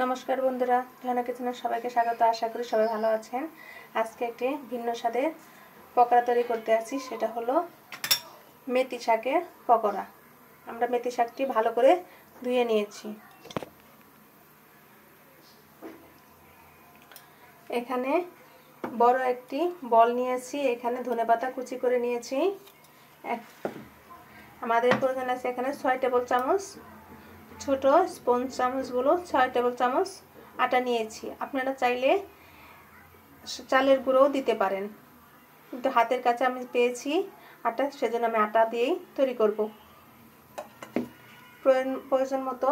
नमस्कार बंधुरा ध्याना किचेने सबाइके स्वागत। आशा करी सबाई भालो आछेन। आजके एकटी भिन्न स्वादेर पकोड़ा तैरी करते आछि, सेटा हलो मेथी शाकेर पकोड़ा। आमरा मेथी शाकटी भालो करे धुए निয়েছি। एखाने बड़ एकटी बल निয়েছি, एखाने धनेपाता कुचि करे निয়েছি। आमादेर प्रयोजन आछे एखाने 6 टेबिल चामच छोटो स्पंज चामचगुलो 6 टेबिल चामच आटा निয়েছি। আপনারা চাইলে চালের গুঁড়োও দিতে পারেন, কিন্তু হাতের কাছে আমি পেয়েছি আটা, সেজন্য আমি আটা দিয়েই তৈরি করব। প্রয়োজন মতো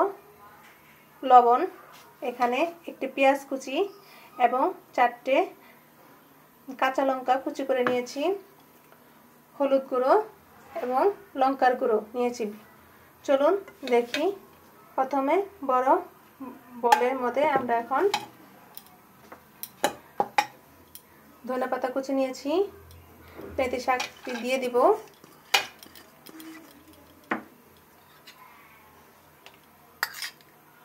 লবণ, এখানে একটি পেঁয়াজ কুচি এবং 4টে কাঁচা লঙ্কা কুচি করে নিয়েছি, হলুদ গুঁড়ো এবং লঙ্কার গুঁড়ো নিয়েছি। চলুন দেখি। प्रथमे बड़ बलेर मध्य आमरा एखन धनेपाता कुचि निয়েছি, मेथी शाकटी दिए দিব।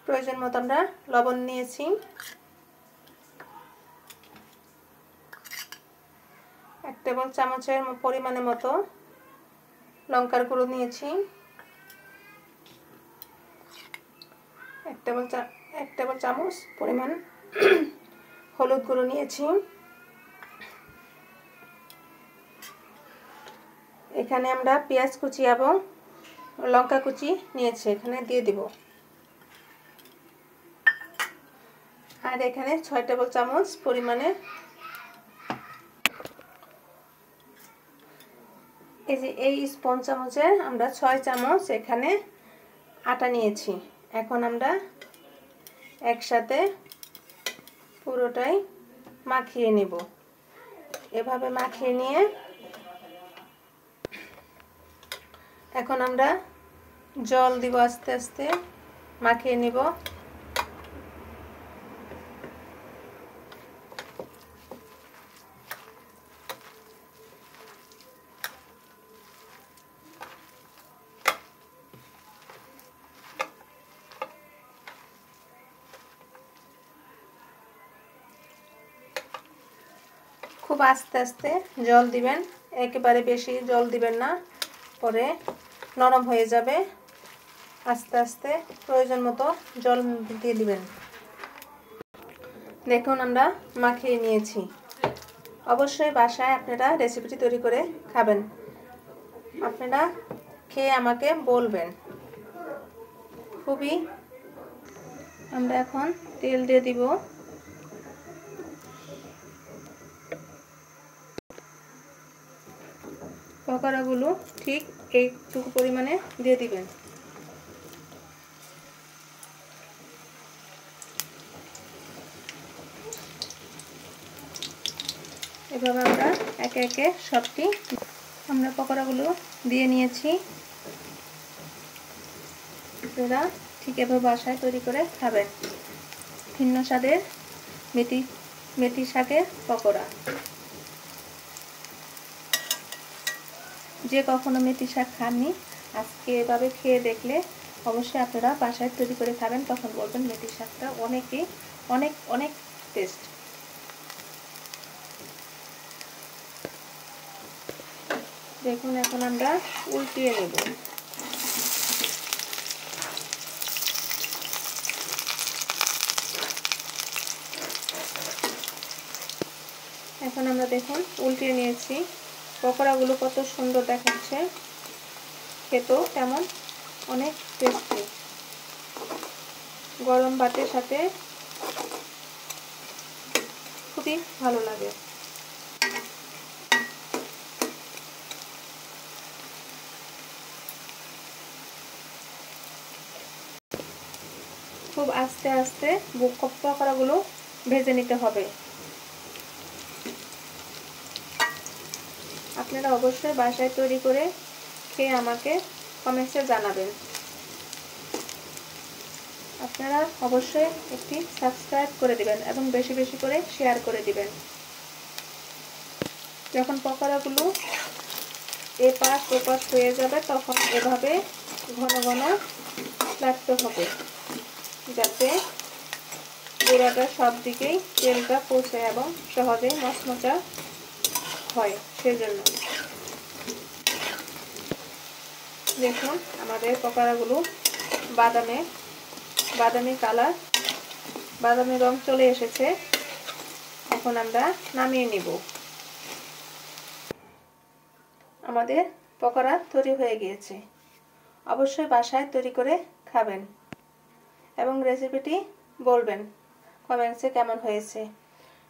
प्रयोजन मतो आमरा लवण निয়েছি, 1 टेबिल चामचेर परिमाण मतो लंकार गुঁড়ো নিয়েছি, 1 टेबिल चामच परिमाण हलुद गुঁড়ো নিয়েছি। এখানে আমরা পেঁয়াজ কুচি এবং লঙ্কা কুচি নিয়েছি, এখানে দিয়ে দিব। আর এখানে 6 টেবিল চামচ পরিমাণে এই স্পঞ্জ চামচের আমরা 6 চামচ এখানে আটা নিয়েছি। এখন আমরা একসাথে পুরোটাই মাখিয়ে নেব। এভাবে মাখিয়ে নিয়ে এখন আমরা জল দিব, আস্তে আস্তে মাখিয়ে নেব। खूब आस्ते आस्ते जल दिबेन, एकेबारे बेशी जल दिबेन ना, परे नरम हो जाबे। आस्ते आस्ते प्रयोजन मतो जल दिए दिबेन। देखुन आमरा माखिए निয়েছি। अवश्य बासाय आपनारा रेसिपिटी तैरी करे खाबेन, आपनारा खेये आमाके बोलबेन। खूबই आमरा এখন তেল দিয়ে দিব। पकोड़ागुलो ठीक এইটুকু পরিমাণে দিয়ে দিবেন। এভাবে আমরা একে একে সবটি আমরা পকোড়াগুলো দিয়ে নিয়েছি। আপনারা ঠিক এভাবে বাসায় তৈরি করে খাবেন। ভিন্ন স্বাদের মেথি শাকের পকোড়া। যে কখনো মেথি শাক খাননি, আজকে এভাবে খেয়ে দেখলে অবশ্যই আপনারা বাসায় তৈরি করে খাবেন, তখন বলবেন মেথি শাকটা অনেক অনেক টেস্ট। দেখুন এখন আমরা উল্টিয়ে নেব। এখন আমরা দেখুন উল্টিয়ে নিয়েছি। পকোড়াগুলো কত সুন্দর দেখাচ্ছে, খেতেও তেমন অনেক টেস্টি। গরম ভাতের সাথে খুবই ভালো লাগে। খুব আস্তে আস্তে পকোড়াগুলো ভেজে নিতে হবে। আপনারা অবশ্যই বাসায় তৈরি করে খেয়ে আমাকে কমেন্টসে জানাবেন। আপনারা অবশ্যই একটি সাবস্ক্রাইব করে দিবেন এবং বেশি বেশি করে শেয়ার করে দিবেন। যখন পকোড়াগুলো এপাশ ওপাশ হয়ে যাবে তখন এভাবে ঘন ঘন লাগতে হবে, যাতে গুঁড়াটা সব দিকেই তেলটা পৌঁছে এবং সহজে মচমচা হয় সেজন্য। দেখুন আমাদের পকোড়াগুলো বাদামি কালার, বাদামি রং চলে এসেছে। এখন আমরা নামিয়ে নিব। আমাদের পকোড়া তৈরি হয়ে গিয়েছে। অবশ্যই বাসায় তৈরি করে খাবেন এবং রেসিপিটি বলবেন কমেন্টসে কেমন হয়েছে।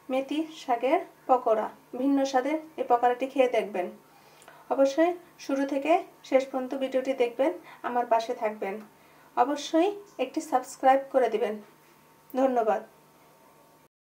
মেথি শাকের পকোড়া, ভিন্ন স্বাদের এই পকোড়াটি খেয়ে দেখবেন। অবশ্যই শুরু থেকে শেষ পর্যন্ত ভিডিওটি দেখবেন, আমার পাশে থাকবেন। অবশ্যই একটি সাবস্ক্রাইব করে দিবেন। ধন্যবাদ।